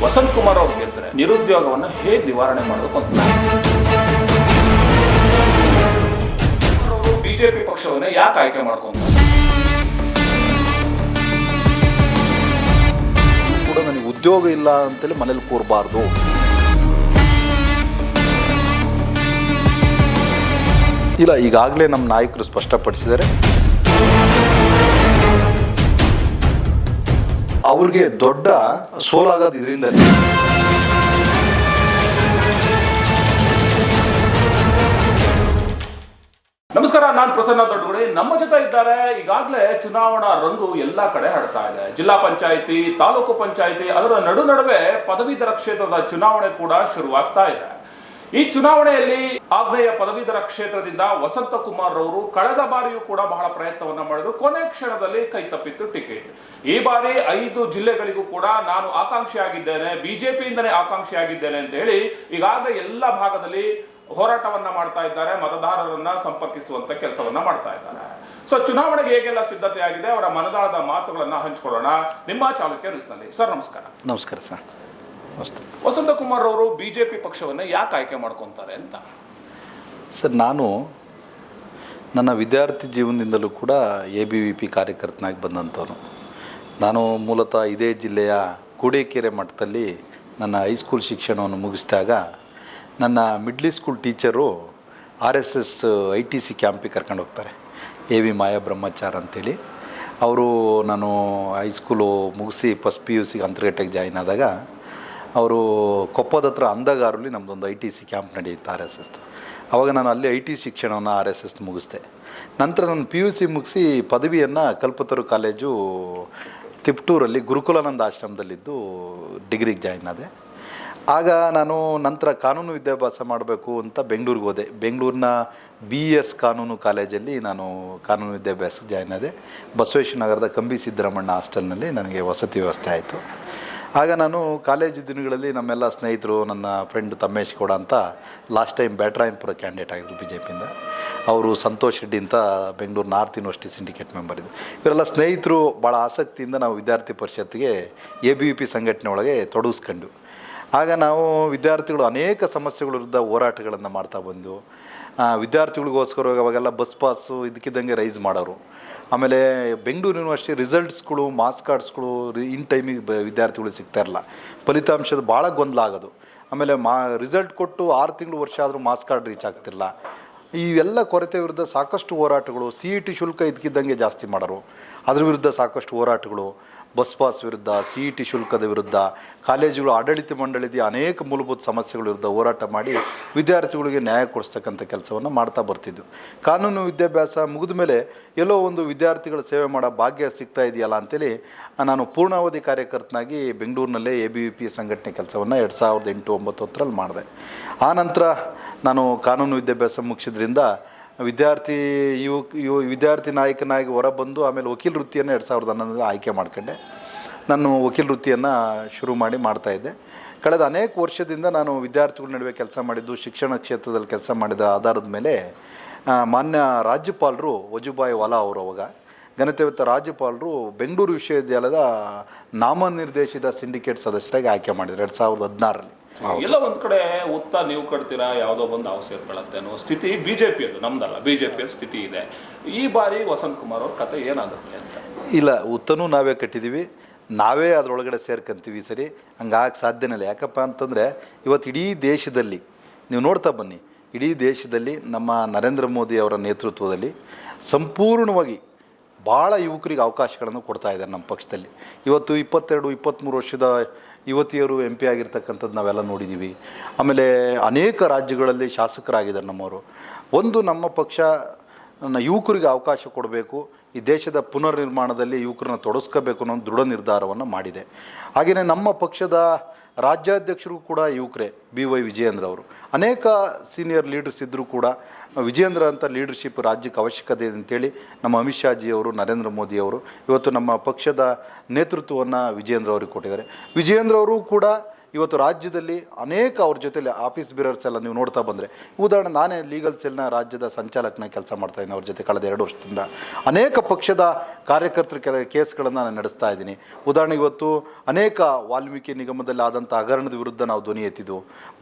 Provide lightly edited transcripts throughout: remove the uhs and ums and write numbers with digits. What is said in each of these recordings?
ವಸಂತ್ ಕುಮಾರ್ ಅವರು ಗೆದ್ದರೆ ನಿರುದ್ಯೋಗವನ್ನು ಹೇಗೆ ನಿವಾರಣೆ ಮಾಡೋದಕ್ಕೆ ಅಂತ ಬಿಜೆಪಿ ಪಕ್ಷವನ್ನೇ ಯಾಕೆ ಆಯ್ಕೆ ಮಾಡ್ಕೊಂತಾರೆ? ಕೂಡ ನನಗೆ ಉದ್ಯೋಗ ಇಲ್ಲ ಅಂತೇಳಿ ಮನೇಲಿ ಕೂರಬಾರ್ದು. ಇಲ್ಲ, ಈಗಾಗಲೇ ನಮ್ಮ ನಾಯಕರು ಸ್ಪಷ್ಟಪಡಿಸಿದ್ದಾರೆ. ಅವ್ರಿಗೆ ದೊಡ್ಡ ಸೋಲಾಗೋದು ಇದರಿಂದಲೇ. ನಮಸ್ಕಾರ, ನಾನು ಪ್ರಸನ್ನ ದೊಡ್ಡಗುಡಿ. ನಮ್ಮ ಜೊತೆ ಇದ್ದಾರೆ. ಈಗಾಗಲೇ ಚುನಾವಣಾ ರಂಗು ಎಲ್ಲಾ ಕಡೆ ಹರಡ್ತಾ ಇದೆ. ಜಿಲ್ಲಾ ಪಂಚಾಯಿತಿ, ತಾಲೂಕು ಪಂಚಾಯಿತಿ, ಅದರ ನಡುವೆ ಪದವೀಧರ ಕ್ಷೇತ್ರದ ಚುನಾವಣೆ ಕೂಡ ಶುರುವಾಗ್ತಾ ಇದೆ. ಈ ಚುನಾವಣೆಯಲ್ಲಿ ಆಗ್ನೇಯ ಪದವೀಧರ ಕ್ಷೇತ್ರದಿಂದ ವಸಂತ ಕುಮಾರ್ ಅವರು ಕಳೆದ ಬಾರಿಯೂ ಕೂಡ ಬಹಳ ಪ್ರಯತ್ನವನ್ನ ಮಾಡಿದ್ರು. ಕೊನೆ ಕ್ಷಣದಲ್ಲಿ ಕೈ ತಪ್ಪಿತ್ತು ಟಿಕೆಟ್. ಈ ಬಾರಿ 5 ಜಿಲ್ಲೆಗಳಿಗೂ ಕೂಡ ನಾನು ಆಕಾಂಕ್ಷಿಯಾಗಿದ್ದೇನೆ, ಬಿಜೆಪಿಯಿಂದನೇ ಆಕಾಂಕ್ಷಿಯಾಗಿದ್ದೇನೆ ಅಂತ ಹೇಳಿ ಈಗಾಗಲೇ ಎಲ್ಲ ಭಾಗದಲ್ಲಿ ಹೋರಾಟವನ್ನ ಮಾಡ್ತಾ ಇದ್ದಾರೆ. ಮತದಾರರನ್ನ ಸಂಪರ್ಕಿಸುವಂತ ಕೆಲಸವನ್ನ ಮಾಡ್ತಾ ಇದ್ದಾರೆ. ಸೊ ಚುನಾವಣೆಗೆ ಹೇಗೆಲ್ಲ ಸಿದ್ಧತೆ ಆಗಿದೆ, ಅವರ ಮನದಾಳದ ಮಾತುಗಳನ್ನ ಹಂಚಿಕೊಳ್ಳೋಣ ನಿಮ್ಮ ಚಾಲುಕ್ಯ ನ್ಯೂಸ್ನಲ್ಲಿ. ಸರ್ ನಮಸ್ಕಾರ. ನಮಸ್ಕಾರ ಸರ್. ವಸಂತ ಕುಮಾರ್ ಅವರು ಬಿಜೆಪಿ ಪಕ್ಷವನ್ನು ಯಾಕೆ ಆಯ್ಕೆ ಮಾಡ್ಕೊತಾರೆ ಅಂತ? ಸರ್, ನಾನು ನನ್ನ ವಿದ್ಯಾರ್ಥಿ ಜೀವನದಿಂದಲೂ ಕೂಡ ABVP ಕಾರ್ಯಕರ್ತನಾಗಿ ಬಂದಂಥವನು. ನಾನು ಮೂಲತಃ ಇದೇ ಜಿಲ್ಲೆಯ ಕೂಡೇಕೆರೆ ಮಠದಲ್ಲಿ ನನ್ನ ಹೈಸ್ಕೂಲ್ ಶಿಕ್ಷಣವನ್ನು ಮುಗಿಸಿದಾಗ ನನ್ನ middle school teacher RSS ITC ಕ್ಯಾಂಪಿಗೆ ಕರ್ಕೊಂಡು ಹೋಗ್ತಾರೆ. AV ಮಾಯಾ ಬ್ರಹ್ಮಚಾರ್ ಅಂತೇಳಿ. ಅವರು ನಾನು ಹೈಸ್ಕೂಲು ಮುಗಿಸಿ ಫಸ್ಟ್ PUC ಅಂತರ್ಗಟ್ಟೆಗೆ ಜಾಯಿನ್ ಆದಾಗ ಅವರು ಕೊಪ್ಪದ ಹತ್ರ ಅಂದಗಾರಲ್ಲಿ ನಮ್ಮದೊಂದು ITC ಕ್ಯಾಂಪ್ ನಡೆಯುತ್ತೆ RSS. ಆವಾಗ ನಾನು ಅಲ್ಲಿ IT ಶಿಕ್ಷಣವನ್ನು RSS ಮುಗಿಸ್ದೆ. ನಂತರ ನಾನು PUC ಮುಗಿಸಿ ಪದವಿಯನ್ನು ಕಲ್ಪತರು ಕಾಲೇಜು ತಿಪ್ಟೂರಲ್ಲಿ ಗುರುಕುಲಾನಂದ ಆಶ್ರಮದಲ್ಲಿದ್ದು ಡಿಗ್ರಿಗೆ ಜಾಯಿನ್ ಆದೆ. ಆಗ ನಾನು ನಂತರ ಕಾನೂನು ವಿದ್ಯಾಭ್ಯಾಸ ಮಾಡಬೇಕು ಅಂತ ಬೆಂಗಳೂರಿಗೆ ಹೋದೆ. ಬೆಂಗಳೂರಿನ BS ಕಾನೂನು ಕಾಲೇಜಲ್ಲಿ ನಾನು ಕಾನೂನು ವಿದ್ಯಾಭ್ಯಾಸಕ್ಕೆ ಜಾಯಿನ್ ಆದೆ. ಬಸವೇಶ್ವರ ನಗರದ ಕಂಬಿ ಸಿದ್ದರಾಮಣ್ಣ ಹಾಸ್ಟೆಲ್ನಲ್ಲಿ ನನಗೆ ವಸತಿ ವ್ಯವಸ್ಥೆ ಆಯಿತು. ಆಗ ನಾನು ಕಾಲೇಜು ದಿನಗಳಲ್ಲಿ ನಮ್ಮೆಲ್ಲ ಸ್ನೇಹಿತರು, ನನ್ನ ಫ್ರೆಂಡ್ ತಮ್ಮೇಶ್ ಗೌಡ ಅಂತ ಲಾಸ್ಟ್ ಟೈಮ್ ಬ್ಯಾಟ್ರಾಯನ್ಪುರ ಕ್ಯಾಂಡಿಡೇಟ್ ಆಗಿದ್ರು BJPಯಿಂದ. ಅವರು ಸಂತೋಷ್ ರೆಡ್ಡಿ ಅಂತ Bengaluru north university syndicate member ಇದ್ದರು. ಇವರೆಲ್ಲ ಸ್ನೇಹಿತರು ಭಾಳ ಆಸಕ್ತಿಯಿಂದ ನಾವು ವಿದ್ಯಾರ್ಥಿ ಪರಿಷತ್ತಿಗೆ ABVP ಸಂಘಟನೆ ಒಳಗೆ ತೊಡಗಿಸ್ಕೊಂಡು ಆಗ ನಾವು ವಿದ್ಯಾರ್ಥಿಗಳು ಅನೇಕ ಸಮಸ್ಯೆಗಳ ವಿರುದ್ಧ ಹೋರಾಟಗಳನ್ನು ಮಾಡ್ತಾ ಬಂದು ವಿದ್ಯಾರ್ಥಿಗಳಿಗೋಸ್ಕರ ಅವಾಗೆಲ್ಲ ಬಸ್ ಪಾಸು ಇದಕ್ಕಿದ್ದಂಗೆ ರೈಸ್ ಮಾಡೋರು. ಆಮೇಲೆ ಬೆಂಗಳೂರು ಯೂನಿವರ್ಸಿಟಿ ರಿಸಲ್ಟ್ಸ್ಗಳು, ಮಾರ್ಕ್ಸ್ ಕಾರ್ಡ್ಸ್ಗಳು ಇನ್ ಟೈಮಿಗೆ ವಿದ್ಯಾರ್ಥಿಗಳು ಸಿಗ್ತಾಯಿರಲ್ಲ. ಫಲಿತಾಂಶದ ಭಾಳ ಗೊಂದಲ ಆಗೋದು. ಆಮೇಲೆ ರಿಸಲ್ಟ್ ಕೊಟ್ಟು 6 ತಿಂಗಳು ವರ್ಷ ಆದರೂ ಮಾರ್ಕ್ಸ್ ಕಾರ್ಡ್ ರೀಚ್ ಆಗ್ತಿರಲ್ಲ. ಇವೆಲ್ಲ ಕೊರತೆ ವಿರುದ್ಧ ಸಾಕಷ್ಟು ಹೋರಾಟಗಳು. CET ಶುಲ್ಕ ಇದಕ್ಕಿದ್ದಂಗೆ ಜಾಸ್ತಿ ಮಾಡೋರು, ಅದ್ರ ವಿರುದ್ಧ ಸಾಕಷ್ಟು ಹೋರಾಟಗಳು. ಬಸ್ ಪಾಸ್ ವಿರುದ್ಧ, CET ಶುಲ್ಕದ ವಿರುದ್ಧ, ಕಾಲೇಜುಗಳು ಆಡಳಿತ ಮಂಡಳಿದ ಅನೇಕ ಮೂಲಭೂತ ಸಮಸ್ಯೆಗಳ ವಿರುದ್ಧ ಹೋರಾಟ ಮಾಡಿ ವಿದ್ಯಾರ್ಥಿಗಳಿಗೆ ನ್ಯಾಯ ಕೊಡಿಸ್ತಕ್ಕಂಥ ಕೆಲಸವನ್ನು ಮಾಡ್ತಾ ಬರ್ತಿದ್ವು. ಕಾನೂನು ವಿದ್ಯಾಭ್ಯಾಸ ಮುಗಿದ ಮೇಲೆ ಎಲ್ಲೋ ಒಂದು ವಿದ್ಯಾರ್ಥಿಗಳ ಸೇವೆ ಮಾಡೋ ಭಾಗ್ಯ ಸಿಗ್ತಾ ಇದೆಯಲ್ಲ ಅಂತೇಳಿ ನಾನು ಪೂರ್ಣಾವಧಿ ಕಾರ್ಯಕರ್ತನಾಗಿ ಬೆಂಗಳೂರಿನಲ್ಲೇ ABVP ಸಂಘಟನೆ ಕೆಲಸವನ್ನು 2008-09 ಮಾಡಿದೆ. ಆನಂತರ ನಾನು ಕಾನೂನು ವಿದ್ಯಾಭ್ಯಾಸ ಮುಗಿಸಿದ್ರಿಂದ ವಿದ್ಯಾರ್ಥಿ ನಾಯಕನಾಗಿ ಹೊರಬಂದು ಆಮೇಲೆ ವಕೀಲ ವೃತ್ತಿಯನ್ನು 2011 ಆಯ್ಕೆ ಮಾಡ್ಕೊಂಡೆ. ನಾನು ವಕೀಲ ವೃತ್ತಿಯನ್ನು ಶುರು ಮಾಡ್ತಾಯಿದ್ದೆ. ಕಳೆದ ಅನೇಕ ವರ್ಷದಿಂದ ನಾನು ವಿದ್ಯಾರ್ಥಿಗಳ ನಡುವೆ ಕೆಲಸ ಮಾಡಿದ್ದು, ಶಿಕ್ಷಣ ಕ್ಷೇತ್ರದಲ್ಲಿ ಕೆಲಸ ಮಾಡಿದ ಆಧಾರದ ಮೇಲೆ ಮಾನ್ಯ ರಾಜ್ಯಪಾಲರು ವಜುಭಾಯಿ ವಾಲಾ ಅವರು, ಅವಾಗ ಘನತೆಯುತ ರಾಜ್ಯಪಾಲರು ಬೆಂಗಳೂರು ವಿಶ್ವವಿದ್ಯಾಲಯದ ನಾಮನಿರ್ದೇಶಿತ ಸಿಂಡಿಕೇಟ್ ಸದಸ್ಯರಾಗಿ ಆಯ್ಕೆ ಮಾಡಿದರು 2016ರಲ್ಲಿ. ಎಲ್ಲ ಒಂದ್ ಕಡೆ ಉತ್ತ ನೀವು ಕಟ್ತೀರಾ, ಯಾವುದೋ ಬಂದು ಹಾವು ಸೇರ್ಕೊಳ್ಳುತ್ತೆ ಅನ್ನೋ ಸ್ಥಿತಿ BJP ಅದು, ನಮ್ದಲ್ಲ, BJP ಸ್ಥಿತಿ ಇದೆ. ಈ ಬಾರಿ ವಸಂತ್ ಕುಮಾರ್ ಅವ್ರ ಕತೆ ಏನಾಗುತ್ತೆ ಅಂತ? ಇಲ್ಲ, ಉತ್ತನೂ ನಾವೇ ಕಟ್ಟಿದ್ದೀವಿ, ನಾವೇ ಅದರೊಳಗಡೆ ಸೇರ್ಕೊಂತೀವಿ. ಸರಿ, ಹಂಗಾಗಿ ಸಾಧ್ಯನೇ ಇಲ್ಲ. ಯಾಕಪ್ಪ ಅಂತಂದರೆ ಇವತ್ತು ಇಡೀ ದೇಶದಲ್ಲಿ ನೀವು ನೋಡ್ತಾ ಬನ್ನಿ, ಇಡೀ ದೇಶದಲ್ಲಿ ನಮ್ಮ ನರೇಂದ್ರ ಮೋದಿ ಅವರ ನೇತೃತ್ವದಲ್ಲಿ ಸಂಪೂರ್ಣವಾಗಿ ಭಾಳ ಯುವಕರಿಗೆ ಅವಕಾಶಗಳನ್ನು ಕೊಡ್ತಾ ಇದ್ದಾರೆ ನಮ್ಮ ಪಕ್ಷದಲ್ಲಿ. ಇವತ್ತು 22-23 ವರ್ಷದ ಯುವತಿಯರು MP ಆಗಿರ್ತಕ್ಕಂಥದ್ದು ನಾವೆಲ್ಲ ನೋಡಿದ್ದೀವಿ. ಆಮೇಲೆ ಅನೇಕ ರಾಜ್ಯಗಳಲ್ಲಿ ಶಾಸಕರಾಗಿದ್ದಾರೆ ನಮ್ಮವರು. ನಮ್ಮ ಪಕ್ಷ ಯುವಕರಿಗೆ ಅವಕಾಶ ಕೊಡಬೇಕು, ಈ ದೇಶದ ಪುನರ್ ನಿರ್ಮಾಣದಲ್ಲಿ ಯುವಕರನ್ನ ತೊಡಗಿಸ್ಕೋಬೇಕು ಅನ್ನೋ ದೃಢ ನಿರ್ಧಾರವನ್ನು ಮಾಡಿದೆ. ಹಾಗೆಯೇ ನಮ್ಮ ಪಕ್ಷದ ರಾಜ್ಯಾಧ್ಯಕ್ಷರು ಕೂಡ ಯುವಕರೇ, BY ವಿಜಯೇಂದ್ರ ಅವರು. ಅನೇಕ ಸೀನಿಯರ್ ಲೀಡರ್ಸ್ ಇದ್ದರೂ ಕೂಡ ವಿಜಯೇಂದ್ರ ಅಂತ ಲೀಡರ್ಶಿಪ್ ರಾಜ್ಯಕ್ಕೆ ಅವಶ್ಯಕತೆ ಇದೆ ಅಂತೇಳಿ ನಮ್ಮ ಅಮಿತ್ ಶಾಜಿಯವರು, ನರೇಂದ್ರ ಮೋದಿಯವರು ಇವತ್ತು ನಮ್ಮ ಪಕ್ಷದ ನೇತೃತ್ವವನ್ನು ವಿಜಯೇಂದ್ರ ಅವ್ರಿಗೆ ಕೊಟ್ಟಿದ್ದಾರೆ. ವಿಜಯೇಂದ್ರ ಅವರು ಕೂಡ ಇವತ್ತು ರಾಜ್ಯದಲ್ಲಿ ಅನೇಕ ಅವ್ರ ಜೊತೆಲಿ ಆಫೀಸ್ ಬೇರರ್ಸ್ ಎಲ್ಲ ನೀವು ನೋಡ್ತಾ ಬಂದರೆ, ಉದಾಹರಣೆ ನಾನೇ ಲೀಗಲ್ ಸೆಲ್ನ ರಾಜ್ಯದ ಸಂಚಾಲಕನ ಕೆಲಸ ಮಾಡ್ತಾಯಿದ್ದೀನಿ ಅವ್ರ ಜೊತೆ ಕಳೆದ 2 ವರ್ಷದಿಂದ. ಅನೇಕ ಪಕ್ಷದ ಕಾರ್ಯಕರ್ತರ ಕೇಸ್ಗಳನ್ನು ನಾನು ನಡೆಸ್ತಾ ಇದ್ದೀನಿ. ಉದಾಹರಣೆಗೆ ಇವತ್ತು ಅನೇಕ ವಾಲ್ಮೀಕಿ ನಿಗಮದಲ್ಲಿ ಆದಂಥ ಹಗರಣದ ವಿರುದ್ಧ ನಾವು ಧ್ವನಿ ಎತ್ತಿದ್ದು.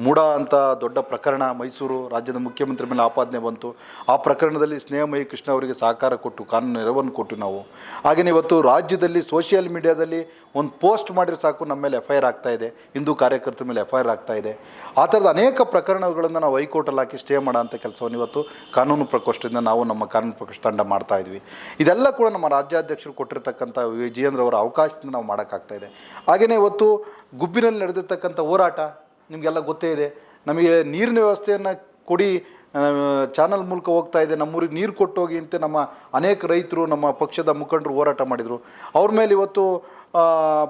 ಮೂಡ ಅಂತ ದೊಡ್ಡ ಪ್ರಕರಣ ಮೈಸೂರು ರಾಜ್ಯದ ಮುಖ್ಯಮಂತ್ರಿ ಮೇಲೆ ಆಪಾದನೆ ಬಂತು. ಆ ಪ್ರಕರಣದಲ್ಲಿ ಸ್ನೇಹಮಯಿ ಕೃಷ್ಣ ಅವರಿಗೆ ಸಹಕಾರ ಕೊಟ್ಟು ಕಾನೂನು ನೆರವನ್ನು ಕೊಟ್ಟು ನಾವು. ಹಾಗೆಯೇ ಇವತ್ತು ರಾಜ್ಯದಲ್ಲಿ ಸೋಷಿಯಲ್ ಮೀಡಿಯಾದಲ್ಲಿ ಒಂದು ಪೋಸ್ಟ್ ಮಾಡಿದ್ರೆ ಸಾಕು ನಮ್ಮ ಮೇಲೆ FIR ಆಗ್ತಾ ಇದೆ, ಹಿಂದೂ ಕಾರ್ಯಕರ್ತರ ಮೇಲೆ FIR ಆಗ್ತಾ ಇದೆ. ಆ ಥರದ ಅನೇಕ ಪ್ರಕರಣಗಳನ್ನು ನಾವು ಹೈಕೋರ್ಟಲ್ಲಿ ಹಾಕಿ ಸ್ಟೇ ಮಾಡೋ ಅಂಥ ಕೆಲಸವನ್ನು ಇವತ್ತು ಕಾನೂನು ಪ್ರಕೋಷ್ಠದಿಂದ ನಾವು ನಮ್ಮ ಕಾನೂನು ಪ್ರಕೋಷ್ಠ ತಂಡ ಮಾಡ್ತಾ ಇದ್ವಿ. ಇದೆಲ್ಲ ಕೂಡ ನಮ್ಮ ರಾಜ್ಯಾಧ್ಯಕ್ಷರು ಕೊಟ್ಟಿರ್ತಕ್ಕಂಥ ವಿಜಯೇಂದ್ರ ಅವರ ಅವಕಾಶದಿಂದ ನಾವು ಮಾಡೋಕ್ಕಾಗ್ತಾ ಇದೆ. ಹಾಗೆಯೇ ಇವತ್ತು ಗುಬ್ಬಿನಲ್ಲಿ ನಡೆದಿರ್ತಕ್ಕಂಥ ಹೋರಾಟ ನಿಮಗೆಲ್ಲ ಗೊತ್ತೇ ಇದೆ. ನಮಗೆ ನೀರಿನ ವ್ಯವಸ್ಥೆಯನ್ನು ಕೊಡಿ, ಚಾನಲ್ ಮೂಲಕ ಹೋಗ್ತಾ ಇದೆ, ನಮ್ಮೂರಿಗೆ ನೀರು ಕೊಟ್ಟೋಗಿ ಅಂತ ನಮ್ಮ ಅನೇಕ ರೈತರು ನಮ್ಮ ಪಕ್ಷದ ಮುಖಂಡರು ಹೋರಾಟ ಮಾಡಿದರು. ಅವ್ರ ಮೇಲೆ ಇವತ್ತು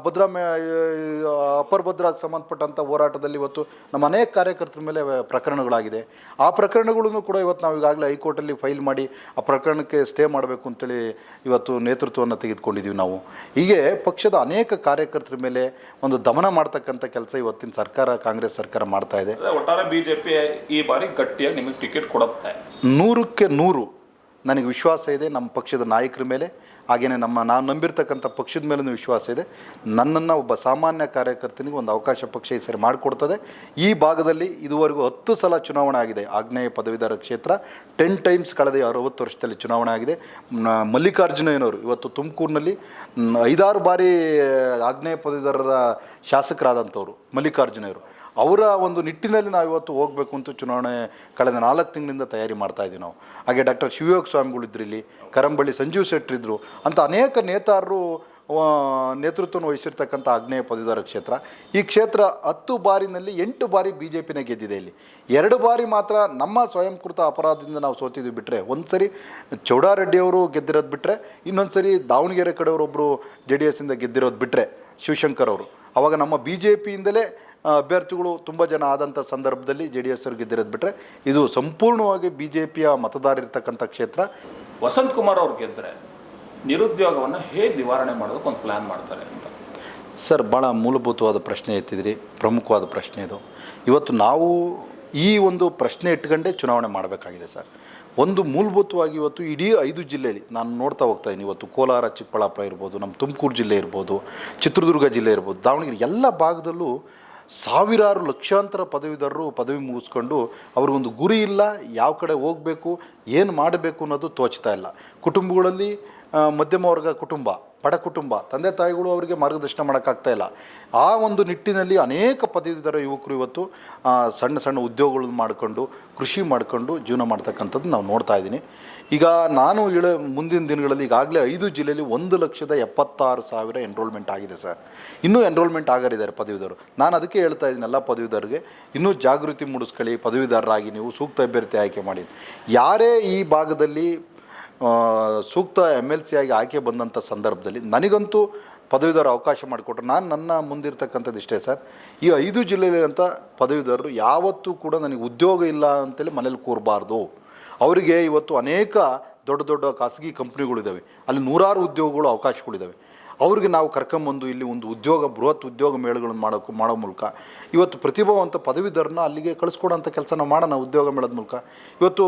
ಭದ್ರಾ ಅಪ್ಪರ್ ಭದ್ರಾಗೆ ಸಂಬಂಧಪಟ್ಟಂಥ ಹೋರಾಟದಲ್ಲಿ ಇವತ್ತು ನಮ್ಮ ಅನೇಕ ಕಾರ್ಯಕರ್ತರ ಮೇಲೆ ಪ್ರಕರಣಗಳಾಗಿದೆ. ಆ ಪ್ರಕರಣಗಳನ್ನು ಕೂಡ ಇವತ್ತು ನಾವು ಈಗಾಗಲೇ ಹೈಕೋರ್ಟಲ್ಲಿ ಫೈಲ್ ಮಾಡಿ ಆ ಪ್ರಕರಣಕ್ಕೆ ಸ್ಟೇ ಮಾಡಬೇಕು ಅಂತೇಳಿ ಇವತ್ತು ನೇತೃತ್ವವನ್ನು ತೆಗೆದುಕೊಂಡಿದ್ದೀವಿ ನಾವು. ಹೀಗೆ ಪಕ್ಷದ ಅನೇಕ ಕಾರ್ಯಕರ್ತರ ಮೇಲೆ ಒಂದು ದಮನ ಮಾಡ್ತಕ್ಕಂಥ ಕೆಲಸ ಇವತ್ತಿನ ಸರ್ಕಾರ, ಕಾಂಗ್ರೆಸ್ ಸರ್ಕಾರ ಮಾಡ್ತಾ ಇದೆ. ಒಟ್ಟಾರೆ ಬಿಜೆಪಿ ಈ ಬಾರಿ ಗಟ್ಟಿಯಾಗಿ ನಿಮಗೆ ಟಿಕೆಟ್ ಕೊಡುತ್ತೆ. 100ಕ್ಕೆ 100 ನನಗೆ ವಿಶ್ವಾಸ ಇದೆ ನಮ್ಮ ಪಕ್ಷದ ನಾಯಕರ ಮೇಲೆ. ಹಾಗೆಯೇ ನಾನು ನಂಬಿರ್ತಕ್ಕಂಥ ಪಕ್ಷದ ಮೇಲೂ ವಿಶ್ವಾಸ ಇದೆ. ನನ್ನನ್ನು ಒಬ್ಬ ಸಾಮಾನ್ಯ ಕಾರ್ಯಕರ್ತನಿಗೆ ಒಂದು ಅವಕಾಶ ಪಕ್ಷ ಈ ಸರಿ ಮಾಡಿಕೊಡ್ತದೆ. ಈ ಭಾಗದಲ್ಲಿ ಇದುವರೆಗೂ 10 ಸಲ ಚುನಾವಣೆ ಆಗಿದೆ. ಆಗ್ನೇಯ ಪದವೀಧರ ಕ್ಷೇತ್ರ 10 ಟೈಮ್ಸ್ ಕಳೆದ 60 ವರ್ಷದಲ್ಲಿ ಚುನಾವಣೆ ಆಗಿದೆ. ಮಲ್ಲಿಕಾರ್ಜುನಯ್ಯನವರು ಇವತ್ತು ತುಮಕೂರಿನಲ್ಲಿ 5-6 ಬಾರಿ ಆಗ್ನೇಯ ಪದವೀಧರರ ಶಾಸಕರಾದಂಥವ್ರು ಮಲ್ಲಿಕಾರ್ಜುನಯ್ಯವರು. ಅವರ ಒಂದು ನಿಟ್ಟಿನಲ್ಲಿ ನಾವು ಇವತ್ತು ಹೋಗಬೇಕು ಅಂತ ಚುನಾವಣೆ ಕಳೆದ 4 ತಿಂಗಳಿಂದ ತಯಾರಿ ಮಾಡ್ತಾಯಿದ್ದೀವಿ ನಾವು. ಹಾಗೆ ಡಾಕ್ಟರ್ ಶಿವಯೋಗ ಸ್ವಾಮಿಗಳಿದ್ರು, ಇಲ್ಲಿ ಕರಂಬಳ್ಳಿ ಸಂಜೀವ್ ಶೆಟ್ಟರಿದ್ದರು ಅಂತ ಅನೇಕ ನೇತಾರರು ನೇತೃತ್ವವನ್ನು ವಹಿಸಿರ್ತಕ್ಕಂಥ ಆಗ್ನೇಯ ಪದವೀಧರ ಕ್ಷೇತ್ರ. ಈ ಕ್ಷೇತ್ರ 10 ಬಾರಿನಲ್ಲಿ 8 ಬಾರಿ BJPನೇ ಗೆದ್ದಿದೆ. ಇಲ್ಲಿ 2 ಬಾರಿ ಮಾತ್ರ ನಮ್ಮ ಸ್ವಯಂಕೃತ ಅಪರಾಧದಿಂದ ನಾವು ಸೋತಿದ್ವಿ ಬಿಟ್ಟರೆ, ಒಂದು ಸರಿ ಚೌಡಾರೆಡ್ಡಿಯವರು ಗೆದ್ದಿರೋದು ಬಿಟ್ಟರೆ, ಇನ್ನೊಂದು ಸರಿ ದಾವಣಗೆರೆ ಕಡೆಯವರೊಬ್ಬರು JDSಯಿಂದ ಗೆದ್ದಿರೋದು ಬಿಟ್ಟರೆ ಶಿವಶಂಕರ್ ಅವರು. ಆವಾಗ ನಮ್ಮ BJPಯಿಂದಲೇ ಅಭ್ಯರ್ಥಿಗಳು ತುಂಬ ಜನ ಆದಂಥ ಸಂದರ್ಭದಲ್ಲಿ JDS ಅವ್ರು ಗೆದ್ದಿರೋದು ಬಿಟ್ಟರೆ ಇದು ಸಂಪೂರ್ಣವಾಗಿ BJPಯ ಮತದಾರ ಇರ್ತಕ್ಕಂಥ ಕ್ಷೇತ್ರ. ವಸಂತ್ ಕುಮಾರ್ ಅವ್ರು ಗೆದ್ದರೆ ನಿರುದ್ಯೋಗವನ್ನು ಹೇಗೆ ನಿವಾರಣೆ ಮಾಡೋದಕ್ಕೆ ಒಂದು ಪ್ಲ್ಯಾನ್ ಮಾಡ್ತಾರೆ ಅಂತ? ಸರ್, ಭಾಳ ಮೂಲಭೂತವಾದ ಪ್ರಶ್ನೆ ಎತ್ತಿದ್ರಿ, ಪ್ರಮುಖವಾದ ಪ್ರಶ್ನೆ ಇದು. ಇವತ್ತು ನಾವು ಈ ಒಂದು ಪ್ರಶ್ನೆ ಇಟ್ಕೊಂಡೇ ಚುನಾವಣೆ ಮಾಡಬೇಕಾಗಿದೆ ಸರ್. ಒಂದು ಮೂಲಭೂತವಾಗಿ ಇವತ್ತು ಇಡೀ 5 ಜಿಲ್ಲೆಯಲ್ಲಿ ನಾನು ನೋಡ್ತಾ ಹೋಗ್ತಾಯಿದ್ದೀನಿ. ಇವತ್ತು ಕೋಲಾರ, ಚಿಕ್ಕಬಳ್ಳಾಪುರ ಇರ್ಬೋದು, ನಮ್ಮ ತುಮಕೂರು ಜಿಲ್ಲೆ ಇರ್ಬೋದು, ಚಿತ್ರದುರ್ಗ ಜಿಲ್ಲೆ ಇರ್ಬೋದು, ದಾವಣಗೆರೆ ಎಲ್ಲ ಭಾಗದಲ್ಲೂ ಸಾವಿರಾರು ಲಕ್ಷಾಂತರ ಪದವೀಧರರು ಪದವಿ ಮುಗಿಸ್ಕೊಂಡು ಅವ್ರಿಗೊಂದು ಗುರಿ ಇಲ್ಲ, ಯಾವ ಕಡೆ ಹೋಗಬೇಕು, ಏನು ಮಾಡಬೇಕು ಅನ್ನೋದು ತೋಚ್ತಾ ಇಲ್ಲ. ಕುಟುಂಬಗಳಲ್ಲಿ ಮಧ್ಯಮ ವರ್ಗ ಕುಟುಂಬ, ಬಡ ಕುಟುಂಬ, ತಂದೆ ತಾಯಿಗಳು ಅವರಿಗೆ ಮಾರ್ಗದರ್ಶನ ಮಾಡೋಕ್ಕಾಗ್ತಾ ಇಲ್ಲ. ಆ ಒಂದು ನಿಟ್ಟಿನಲ್ಲಿ ಅನೇಕ ಪದವೀಧರ ಯುವಕರು ಇವತ್ತು ಸಣ್ಣ ಸಣ್ಣ ಉದ್ಯೋಗಗಳನ್ನು ಮಾಡಿಕೊಂಡು ಕೃಷಿ ಮಾಡಿಕೊಂಡು ಜೀವನ ಮಾಡ್ತಕ್ಕಂಥದ್ದು ನಾವು ನೋಡ್ತಾ ಇದ್ದೀನಿ. ಈಗ ನಾನು ಮುಂದಿನ ದಿನಗಳಲ್ಲಿ ಈಗಾಗಲೇ 5 ಜಿಲ್ಲೆಯಲ್ಲಿ 1,76,000 ಎನ್ರೋಲ್ಮೆಂಟ್ ಆಗಿದೆ ಸರ್. ಇನ್ನೂ ಎನ್ರೋಲ್ಮೆಂಟ್ ಆಗರಿದ್ದಾರೆ ಪದವೀಧರರು. ನಾನು ಅದಕ್ಕೆ ಹೇಳ್ತಾ ಇದ್ದೀನಿ ಎಲ್ಲ ಪದವೀಧರಿಗೆ, ಇನ್ನೂ ಜಾಗೃತಿ ಮೂಡಿಸ್ಕೊಳ್ಳಿ, ಪದವೀಧರರಾಗಿ ನೀವು ಸೂಕ್ತ ಅಭ್ಯರ್ಥಿ ಆಯ್ಕೆ ಮಾಡಿ. ಯಾರೇ ಈ ಭಾಗದಲ್ಲಿ ಸೂಕ್ತ MLC ಆಗಿ ಆಯ್ಕೆ ಬಂದಂಥ ಸಂದರ್ಭದಲ್ಲಿ ನನಗಂತೂ ಪದವೀಧರ ಅವಕಾಶ ಮಾಡಿಕೊಟ್ರೆ ನಾನು ನನ್ನ ಮುಂದಿರ್ತಕ್ಕಂಥದ್ದು ಇಷ್ಟೇ ಸರ್. ಈ 5 ಜಿಲ್ಲೆಯಲ್ಲಿರುವಂಥ ಪದವೀಧರರು ಯಾವತ್ತೂ ಕೂಡ ನನಗೆ ಉದ್ಯೋಗ ಇಲ್ಲ ಅಂತೇಳಿ ಮನೇಲಿ ಕೂರಬಾರ್ದು. ಅವರಿಗೆ ಇವತ್ತು ಅನೇಕ ದೊಡ್ಡ ದೊಡ್ಡ ಖಾಸಗಿ ಕಂಪ್ನಿಗಳಿದ್ದಾವೆ, ಅಲ್ಲಿ ನೂರಾರು ಉದ್ಯೋಗಗಳು ಅವಕಾಶಗಳಿದ್ದಾವೆ. ಅವ್ರಿಗೆ ನಾವು ಕರ್ಕೊಂಬಂದು ಇಲ್ಲಿ ಒಂದು ಬೃಹತ್ ಉದ್ಯೋಗ ಮೇಳಗಳನ್ನು ಮಾಡೋ ಮೂಲಕ ಇವತ್ತು ಪ್ರತಿಭಾವಂತ ಪದವೀಧರನ್ನ ಅಲ್ಲಿಗೆ ಕಳಿಸ್ಕೊಡೋಂಥ ಕೆಲಸ ನಾವು ಮಾಡೋಣ ಉದ್ಯೋಗ ಮೇಳದ ಮೂಲಕ. ಇವತ್ತು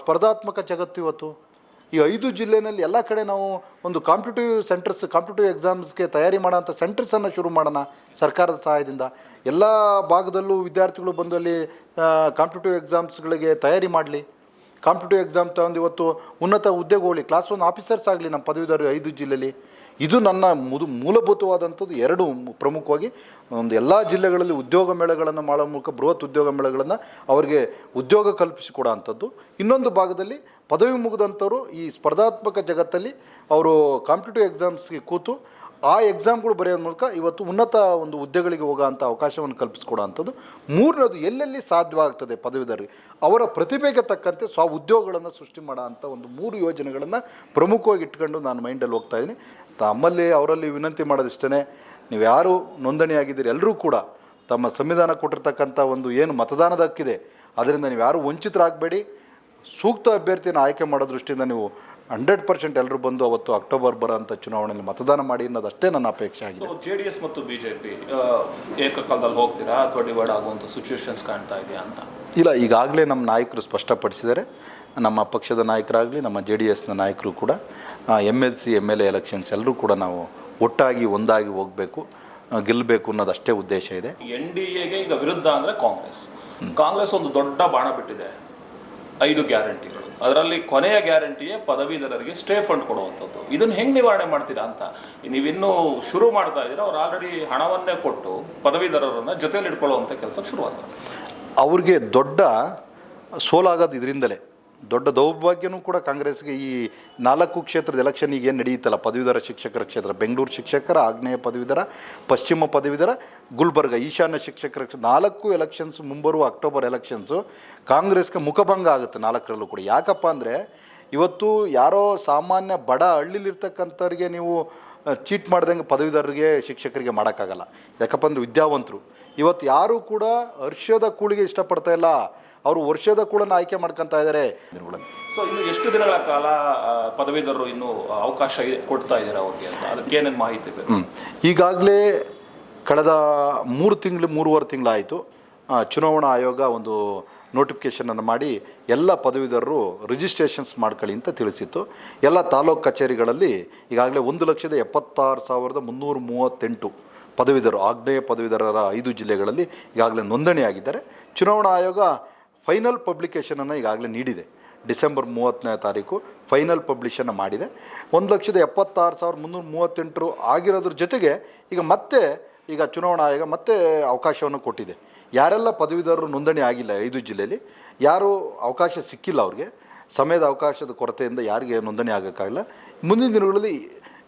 ಸ್ಪರ್ಧಾತ್ಮಕ ಜಗತ್ತು ಇವತ್ತು ಈ 5 ಜಿಲ್ಲೆಯಲ್ಲಿ ಎಲ್ಲ ಕಡೆ ನಾವು ಒಂದು ಕಾಂಪಿಟೇಟಿವ್ ಎಕ್ಸಾಮ್ಸ್ಗೆ ತಯಾರಿ ಮಾಡೋಂಥ ಸೆಂಟರ್ಸನ್ನು ಶುರು ಮಾಡೋಣ ಸರ್ಕಾರದ ಸಹಾಯದಿಂದ. ಎಲ್ಲ ಭಾಗದಲ್ಲೂ ವಿದ್ಯಾರ್ಥಿಗಳು ಬಂದು ಅಲ್ಲಿ ಕಾಂಪಿಟೇಟಿವ್ ಎಕ್ಸಾಮ್ಸ್ಗಳಿಗೆ ತಯಾರಿ ಮಾಡಲಿ. ಕಾಂಪಿಟೇಟಿವ್ ಎಕ್ಸಾಮ್ ತಗೊಂಡು ಇವತ್ತು ಉನ್ನತ ಹುದ್ದೆಗೆ ಹೋಗಲಿ, ಕ್ಲಾಸ್ 1 ಆಫೀಸರ್ಸ್ ಆಗಲಿ ನಮ್ಮ ಪದವೀಧರರು 5 ಜಿಲ್ಲೆಯಲ್ಲಿ. ಇದು ನನ್ನ ಮೂಲಭೂತವಾದಂಥದ್ದು. 2 ಪ್ರಮುಖವಾಗಿ ಒಂದು ಎಲ್ಲ ಜಿಲ್ಲೆಗಳಲ್ಲಿ ಉದ್ಯೋಗ ಮೇಳಗಳನ್ನು ಮಾಡೋ ಮೂಲಕ ಬೃಹತ್ ಉದ್ಯೋಗ ಮೇಳಗಳನ್ನು ಅವರಿಗೆ ಉದ್ಯೋಗ ಕಲ್ಪಿಸಿಕೊಡೋ ಅಂಥದ್ದು. ಇನ್ನೊಂದು ಭಾಗದಲ್ಲಿ ಪದವಿ ಮುಗಿದಂಥವ್ರು ಈ ಸ್ಪರ್ಧಾತ್ಮಕ ಜಗತ್ತಲ್ಲಿ ಅವರು ಕಾಂಪಿಟೇಟಿವ್ ಎಕ್ಸಾಮ್ಸ್ಗೆ ಕೂತು ಆ ಎಕ್ಸಾಮ್ಗಳು ಬರೆಯೋ ಮೂಲಕ ಇವತ್ತು ಉನ್ನತ ಒಂದು ಹುದ್ದೆಗಳಿಗೆ ಹೋಗೋ ಅಂಥ ಅವಕಾಶವನ್ನು ಕಲ್ಪಿಸ್ಕೊಡೋ ಅಂಥದ್ದು. 3ನೇದು ಎಲ್ಲೆಲ್ಲಿ ಸಾಧ್ಯವಾಗ್ತದೆ ಪದವೀಧರರಿಗೆ ಅವರ ಪ್ರತಿಭೆಗೆ ತಕ್ಕಂತೆ ಉದ್ಯೋಗಗಳನ್ನು ಸೃಷ್ಟಿ ಮಾಡೋ ಅಂಥ ಒಂದು 3 ಯೋಜನೆಗಳನ್ನು ಪ್ರಮುಖವಾಗಿ ಇಟ್ಕೊಂಡು ನಾನು ಮೈಂಡಲ್ಲಿ ಹೋಗ್ತಾ ಇದ್ದೀನಿ. ತಮ್ಮಲ್ಲಿ ಅವರಲ್ಲಿ ವಿನಂತಿ ಮಾಡೋದಿಷ್ಟೇ, ನೀವು ಯಾರು ನೋಂದಣಿಯಾಗಿದ್ದೀರಿ ಎಲ್ಲರೂ ಕೂಡ ತಮ್ಮ ಸಂವಿಧಾನ ಕೊಟ್ಟಿರ್ತಕ್ಕಂಥ ಒಂದು ಏನು ಮತದಾನದ ಹಕ್ಕಿದೆ ಅದರಿಂದ ನೀವು ಯಾರು ವಂಚಿತರಾಗಬೇಡಿ. ಸೂಕ್ತ ಅಭ್ಯರ್ಥಿಯನ್ನು ಆಯ್ಕೆ ಮಾಡೋ ದೃಷ್ಟಿಯಿಂದ ನೀವು 100% ಎಲ್ಲರೂ ಬಂದು ಅವತ್ತು ಅಕ್ಟೋಬರ್ ಬರೋಂಥ ಚುನಾವಣೆಯಲ್ಲಿ ಮತದಾನ ಮಾಡಿ ಅನ್ನೋದಷ್ಟೇ ನನ್ನ ಅಪೇಕ್ಷೆ ಆಗಿದೆ. ಸೊ JDS ಮತ್ತು BJP ಏಕಕಾಲದಲ್ಲಿ ಹೋಗ್ತೀರಾ ಅಥವಾ ಡಿವೈಡ್ ಆಗುವಂಥ ಸಿಚುವೇಶನ್ಸ್ ಕಾಣ್ತಾ ಇದೆಯಾ ಅಂತ? ಇಲ್ಲ, ಈಗಾಗಲೇ ನಮ್ಮ ನಾಯಕರು ಸ್ಪಷ್ಟಪಡಿಸಿದ್ದಾರೆ. ನಮ್ಮ ಪಕ್ಷದ ನಾಯಕರಾಗಲಿ ನಮ್ಮ JDSನ ನಾಯಕರು ಕೂಡ MLC MLA ಎಲೆಕ್ಷನ್ಸ್ ಎಲ್ಲರೂ ಕೂಡ ನಾವು ಒಟ್ಟಾಗಿ ಒಂದಾಗಿ ಹೋಗಬೇಕು, ಗೆಲ್ಲಬೇಕು ಅನ್ನೋದಷ್ಟೇ ಉದ್ದೇಶ ಇದೆ. NDAಗೆ ಈಗ ವಿರುದ್ಧ ಅಂದರೆ ಕಾಂಗ್ರೆಸ್ ಒಂದು ದೊಡ್ಡ ಬಾಣ ಬಿಟ್ಟಿದೆ, 5 ಗ್ಯಾರಂಟಿಗಳು. ಅದರಲ್ಲಿ ಕೊನೆಯ ಗ್ಯಾರಂಟಿಯೇ ಪದವೀಧರರಿಗೆ ಸ್ಟೇ ಫಂಡ್ ಕೊಡುವಂಥದ್ದು. ಇದನ್ನು ಹೆಂಗೆ ನಿವಾರಣೆ ಮಾಡ್ತೀರಾ ಅಂತ ನೀವಿನ್ನೂ ಶುರು ಮಾಡ್ತಾ ಇದ್ದೀರಾ. ಅವ್ರು ಆಲ್ರೆಡಿ ಹಣವನ್ನೇ ಕೊಟ್ಟು ಪದವೀಧರರನ್ನು ಜೊತೆಯಲ್ಲಿ ಇಟ್ಕೊಳ್ಳುವಂಥ ಕೆಲಸ ಶುರುವಾಗ್ತದೆ. ಅವ್ರಿಗೆ ದೊಡ್ಡ ಸೋಲಾಗೋದು ಇದರಿಂದಲೇ. ದೊಡ್ಡ ದೌರ್ಭಾಗ್ಯನೂ ಕೂಡ ಕಾಂಗ್ರೆಸ್ಗೆ ಈ 4 ಕ್ಷೇತ್ರದ ಎಲೆಕ್ಷನ್ ಈಗ ಏನು ನಡೆಯುತ್ತಲ್ಲ, ಪದವೀಧರ ಶಿಕ್ಷಕರ ಕ್ಷೇತ್ರ, ಬೆಂಗಳೂರು ಶಿಕ್ಷಕರ, ಆಗ್ನೇಯ ಪದವೀಧರ, ಪಶ್ಚಿಮ ಪದವೀಧರ, ಗುಲ್ಬರ್ಗ ಈಶಾನ್ಯ ಶಿಕ್ಷಕರ 4 ಎಲೆಕ್ಷನ್ಸ್, ಮುಂಬರುವ ಅಕ್ಟೋಬರ್ ಎಲೆಕ್ಷನ್ಸು ಕಾಂಗ್ರೆಸ್ಗೆ ಮುಖಭಂಗ ಆಗುತ್ತೆ 4ರಲ್ಲೂ ಕೂಡ. ಯಾಕಪ್ಪ ಅಂದರೆ ಇವತ್ತು ಯಾರೋ ಸಾಮಾನ್ಯ ಬಡ ಹಳ್ಳಿಲಿರ್ತಕ್ಕಂಥವ್ರಿಗೆ ನೀವು ಚೀಟ್ ಮಾಡ್ದಂಗೆ ಪದವೀಧರರಿಗೆ ಶಿಕ್ಷಕರಿಗೆ ಮಾಡೋಕ್ಕಾಗಲ್ಲ. ಯಾಕಪ್ಪ ಅಂದರೆ ವಿದ್ಯಾವಂತರು ಇವತ್ತು ಯಾರೂ ಕೂಡ ವರ್ಷದ ಕೂಳಿಗೆ ಇಷ್ಟಪಡ್ತಾ ಇಲ್ಲ, ಅವರು ವರ್ಷದ ಕೂಳನ್ನು ಆಯ್ಕೆ ಮಾಡ್ಕೊತಾ ಇದ್ದಾರೆ. ಸೊ ಇನ್ನು ಎಷ್ಟು ದಿನಗಳ ಕಾಲ ಪದವೀಧರರು ಇನ್ನು ಅವಕಾಶ ಕೊಡ್ತಾ ಇದ್ದಾರೆ ಅವ್ರಿಗೆ ಅಂತ, ಅದಕ್ಕೆ ಏನೇನು ಮಾಹಿತಿ ಬೇಕು? ಈಗಾಗಲೇ ಕಳೆದ 3-3.5 ತಿಂಗಳಾಯಿತು ಚುನಾವಣಾ ಆಯೋಗ ಒಂದು ನೋಟಿಫಿಕೇಷನನ್ನು ಮಾಡಿ ಎಲ್ಲ ಪದವೀಧರರು ರಿಜಿಸ್ಟ್ರೇಷನ್ಸ್ ಮಾಡ್ಕೊಳ್ಳಿ ಅಂತ ತಿಳಿಸಿತ್ತು. ಎಲ್ಲ ತಾಲೂಕು ಕಚೇರಿಗಳಲ್ಲಿ ಈಗಾಗಲೇ 1,76,338 ಪದವೀಧರರು, ಆಗ್ನೇಯ ಪದವೀಧರರ 5 ಜಿಲ್ಲೆಗಳಲ್ಲಿ ಈಗಾಗಲೇ ನೋಂದಣಿಯಾಗಿದ್ದಾರೆ. ಚುನಾವಣಾ ಆಯೋಗ ಫೈನಲ್ ಪಬ್ಲಿಕೇಷನನ್ನು ಈಗಾಗಲೇ ನೀಡಿದೆ. ಡಿಸೆಂಬರ್ 30ನೇ ತಾರೀಕು ಫೈನಲ್ ಪಬ್ಲಿಷನ್ನು ಮಾಡಿದೆ. 1,76,338 ಆಗಿರೋದ್ರ ಜೊತೆಗೆ ಈಗ ಚುನಾವಣಾ ಆಯೋಗ ಮತ್ತೆ ಅವಕಾಶವನ್ನು ಕೊಟ್ಟಿದೆ. ಯಾರೆಲ್ಲ ಪದವೀಧರರು ನೋಂದಣಿ ಆಗಿಲ್ಲ 5 ಜಿಲ್ಲೆಯಲ್ಲಿ, ಯಾರು ಅವಕಾಶ ಸಿಕ್ಕಿಲ್ಲ, ಅವ್ರಿಗೆ ಸಮಯದ ಅವಕಾಶದ ಕೊರತೆಯಿಂದ ಯಾರಿಗೆ ನೋಂದಣಿ ಆಗೋಕ್ಕಾಗಿಲ್ಲ, ಮುಂದಿನ ದಿನಗಳಲ್ಲಿ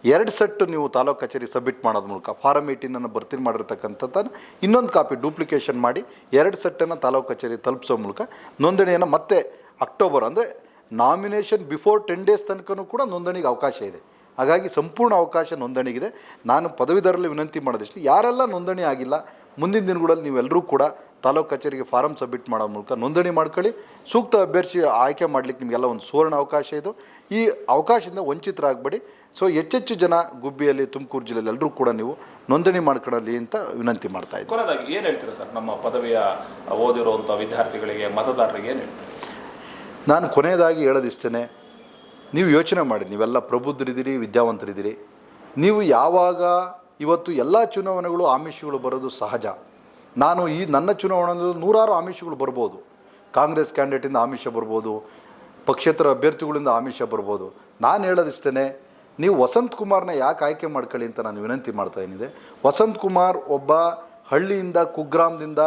2 ಸೆಟ್ ನೀವು ತಾಲೂಕು ಕಚೇರಿ ಸಬ್ಮಿಟ್ ಮಾಡೋದ್ರ ಮೂಲಕ ಫಾರಮ್ 18 ಭರ್ತಿ ಮಾಡಿರ್ತಕ್ಕಂಥದ್ದನ್ನು ಇನ್ನೊಂದು ಕಾಪಿ ಡೂಪ್ಲಿಕೇಶನ್ ಮಾಡಿ 2 ಸೆಟ್ಟನ್ನು ತಾಲೂಕು ಕಚೇರಿ ತಲುಪಿಸೋ ಮೂಲಕ ನೋಂದಣಿಯನ್ನು ಮತ್ತೆ ಅಕ್ಟೋಬರ್ ಅಂದರೆ ನಾಮಿನೇಷನ್ ಬಿಫೋರ್ 10 ಡೇಸ್ ತನಕನೂ ಕೂಡ ನೋಂದಣಿಗೆ ಅವಕಾಶ ಇದೆ. ಹಾಗಾಗಿ ಸಂಪೂರ್ಣ ಅವಕಾಶ ನೋಂದಣಿಗಿದೆ. ನಾನು ಪದವೀಧರಲ್ಲಿ ವಿನಂತಿ ಮಾಡೋದಿಷ್ಟು, ಯಾರೆಲ್ಲ ನೋಂದಣಿ ಆಗಿಲ್ಲ ಮುಂದಿನ ದಿನಗಳಲ್ಲಿ ನೀವೆಲ್ಲರೂ ಕೂಡ ತಾಲೂಕು ಕಚೇರಿಗೆ ಫಾರಮ್ ಸಬ್ಮಿಟ್ ಮಾಡೋ ಮೂಲಕ ನೋಂದಣಿ ಮಾಡ್ಕೊಳ್ಳಿ. ಸೂಕ್ತ ಅಭ್ಯರ್ಥಿ ಆಯ್ಕೆ ಮಾಡಲಿಕ್ಕೆ ನಿಮಗೆಲ್ಲ ಒಂದು ಸುವರ್ಣ ಅವಕಾಶ ಇದು. ಈ ಅವಕಾಶದಿಂದ ವಂಚಿತರಾಗಬೇಡಿ. ಸೊ ಹೆಚ್ಚೆಚ್ಚು ಜನ ಗುಬ್ಬಿಯಲ್ಲಿ, ತುಮಕೂರು ಜಿಲ್ಲೆಯಲ್ಲಿ ಎಲ್ಲರೂ ಕೂಡ ನೀವು ನೋಂದಣಿ ಮಾಡ್ಕೊಳ್ಳಿ ಅಂತ ವಿನಂತಿ ಮಾಡ್ತಾ ಇದ್ದೀನಿ. ಕೊನೆಯದಾಗಿ ಏನು ಹೇಳ್ತೀರಾ ಸರ್ ನಮ್ಮ ಪದವಿಯ ಓದಿರುವಂಥ ವಿದ್ಯಾರ್ಥಿಗಳಿಗೆ, ಮತದಾರರಿಗೆ ಏನು ಹೇಳ್ತೀರಿ? ನಾನು ಕೊನೆಯದಾಗಿ ಹೇಳೋದಿಷ್ಟೇ, ನೀವು ಯೋಚನೆ ಮಾಡಿ, ನೀವೆಲ್ಲ ಪ್ರಬುದ್ಧರಿದ್ದೀರಿ, ವಿದ್ಯಾವಂತರಿದ್ದೀರಿ. ನೀವು ಯಾವಾಗ ಇವತ್ತು ಎಲ್ಲ ಚುನಾವಣೆಗಳು ಆಮಿಷಗಳು ಬರೋದು ಸಹಜ. ನಾನು ನನ್ನ ಚುನಾವಣೆಯಲ್ಲಿ 100 ಆಮಿಷಗಳು ಬರ್ಬೋದು. ಕಾಂಗ್ರೆಸ್ ಕ್ಯಾಂಡಿಡೇಟಿಂದ ಆಮಿಷ ಬರ್ಬೋದು, ಪಕ್ಷೇತರ ಅಭ್ಯರ್ಥಿಗಳಿಂದ ಆಮಿಷ ಬರ್ಬೋದು. ನಾನು ಹೇಳೋದಿಷ್ಟೇ, ನೀವು ವಸಂತ್ ಕುಮಾರ್ನ ಯಾಕೆ ಆಯ್ಕೆ ಮಾಡ್ಕೊಳ್ಳಿ ಅಂತ ನಾನು ವಿನಂತಿ ಮಾಡ್ತಾ ಏನಿದೆ. ವಸಂತ್ ಕುಮಾರ್ ಒಬ್ಬ ಹಳ್ಳಿಯಿಂದ, ಕುಗ್ರಾಮದಿಂದ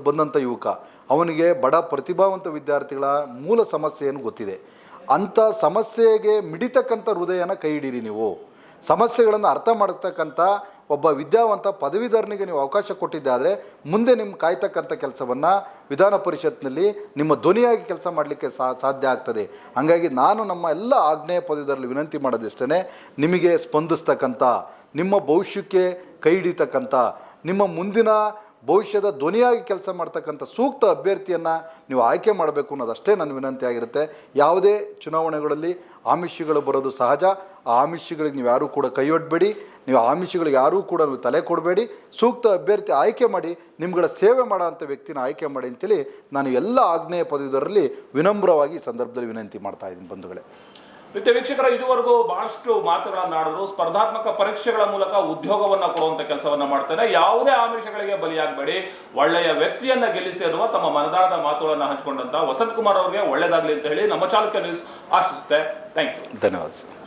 ಬಂದಂಥ ಯುವಕ. ಅವನಿಗೆ ಬಡ ಪ್ರತಿಭಾವಂತ ವಿದ್ಯಾರ್ಥಿಗಳ ಮೂಲ ಸಮಸ್ಯೆ ಏನು ಗೊತ್ತಿದೆ. ಅಂಥ ಸಮಸ್ಯೆಗೆ ಮಿಡಿತಕ್ಕಂಥ ಹೃದಯನ ಕೈ ಹಿಡೀರಿ. ನೀವು ಸಮಸ್ಯೆಗಳನ್ನು ಅರ್ಥ ಮಾಡತಕ್ಕಂಥ ಒಬ್ಬ ವಿದ್ಯಾವಂತ ಪದವೀಧರನಿಗೆ ನೀವು ಅವಕಾಶ ಕೊಟ್ಟಿದ್ದಾದರೆ ಮುಂದೆ ನಿಮ್ಮ ಕಾಯ್ತಕ್ಕಂಥ ಕೆಲಸವನ್ನು ವಿಧಾನ ಪರಿಷತ್ನಲ್ಲಿ ನಿಮ್ಮ ಧ್ವನಿಯಾಗಿ ಕೆಲಸ ಮಾಡಲಿಕ್ಕೆ ಸಾಧ್ಯ ಆಗ್ತದೆ. ಹಾಗಾಗಿ ನಾನು ನಮ್ಮ ಎಲ್ಲ ಆಗ್ನೇಯ ಪದವೀಧರಲ್ಲಿ ವಿನಂತಿ ಮಾಡೋದಿಷ್ಟೇ, ನಿಮಗೆ ಸ್ಪಂದಿಸ್ತಕ್ಕಂಥ, ನಿಮ್ಮ ಭವಿಷ್ಯಕ್ಕೆ ಕೈ ಹಿಡಿತಕ್ಕಂಥ, ನಿಮ್ಮ ಮುಂದಿನ ಭವಿಷ್ಯದ ಧ್ವನಿಯಾಗಿ ಕೆಲಸ ಮಾಡ್ತಕ್ಕಂಥ ಸೂಕ್ತ ಅಭ್ಯರ್ಥಿಯನ್ನು ನೀವು ಆಯ್ಕೆ ಮಾಡಬೇಕು ಅನ್ನೋದಷ್ಟೇ ನನ್ನ ವಿನಂತಿ ಆಗಿರುತ್ತೆ. ಯಾವುದೇ ಚುನಾವಣೆಗಳಲ್ಲಿ ಆಮಿಷಗಳು ಬರೋದು ಸಹಜ. ಆ ಆಮಿಷಗಳಿಗೆ ನೀವು ಯಾರೂ ಕೂಡ ಕೈ ಒಡ್ಬೇಡಿ, ನೀವು ಆಮಿಷಗಳಿಗೆ ಯಾರೂ ಕೂಡ ನೀವು ತಲೆ ಕೊಡಬೇಡಿ. ಸೂಕ್ತ ಅಭ್ಯರ್ಥಿ ಆಯ್ಕೆ ಮಾಡಿ, ನಿಮ್ಗಳ ಸೇವೆ ಮಾಡೋಂಥ ವ್ಯಕ್ತಿನ ಆಯ್ಕೆ ಮಾಡಿ ಅಂತೇಳಿ ನಾನು ಎಲ್ಲ ಆಗ್ನೇಯ ಪದವೀಧರರಲ್ಲಿ ವಿನಮ್ರವಾಗಿ ಈ ಸಂದರ್ಭದಲ್ಲಿ ವಿನಂತಿ ಮಾಡ್ತಾ ಇದ್ದೀನಿ ಬಂಧುಗಳೇ. ನಿತ್ಯ ವೀಕ್ಷಕರ, ಇದುವರೆಗೂ ಬಹಳಷ್ಟು ಮಾತುಗಳನ್ನಾಡಿದ್ರು. ಸ್ಪರ್ಧಾತ್ಮಕ ಪರೀಕ್ಷೆಗಳ ಮೂಲಕ ಉದ್ಯೋಗವನ್ನ ಕೊಡುವಂತ ಕೆಲಸವನ್ನ ಮಾಡ್ತಾರೆ. ಯಾವುದೇ ಆಮಿಷಗಳಿಗೆ ಬಲಿಯಾಗಬೇಡಿ, ಒಳ್ಳೆಯ ವ್ಯಕ್ತಿಯನ್ನ ಗೆಲ್ಲಿಸಿ ಅನ್ನುವ ತಮ್ಮ ಮನದಾಳದ ಮಾತುಗಳನ್ನ ಹಂಚಿಕೊಂಡಂತ ವಸಂತ್ ಕುಮಾರ್ ಅವರಿಗೆ ಒಳ್ಳೆಯದಾಗಲಿ ಅಂತ ಹೇಳಿ ನಮ್ಮ ಚಾಲುಕ್ಯ ನ್ಯೂಸ್ ಆಶಿಸುತ್ತೆ. Thank you. ಧನ್ಯವಾದ ಸರ್.